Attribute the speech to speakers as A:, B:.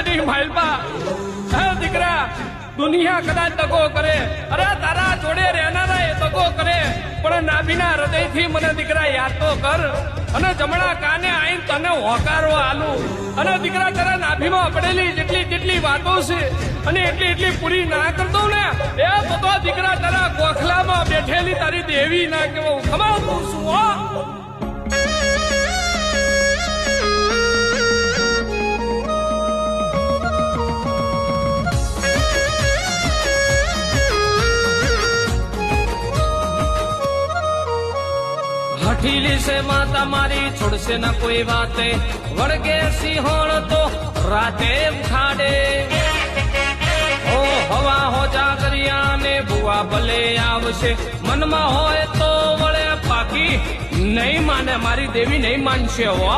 A: નહીં માલપા. હે દીકરા, દુનિયા કદાચ દગો કરે, અરે તારા જોડે રહેનારા એ દગો કરે, પણ નાભીના હૃદયથી મને દીકરા યાદ તો કર, અને જમણા કાને આઈને તને હોકારો આલું. અને દીકરા તારા નાભીમાં પડેલી જેટલી વાતો છે અને એટલી પૂરી ના કરતો ને, એ તો દીકરા તારા ગોખલામાં બેઠેલી તારી દેવી ના કેવું ખમાતું છું હો. હઠીલી છે માતા મારી, છોડશે ના કોઈ વાતે, વળગે સિંહોણ તો રાતે ખાડે. ઓ હવા હો જાગરિયા ને બુઆ ભલે આવશે, મનમાં હોય તો વળે, બાકી નહીં માને, મારી દેવી નહીં માનશે હો.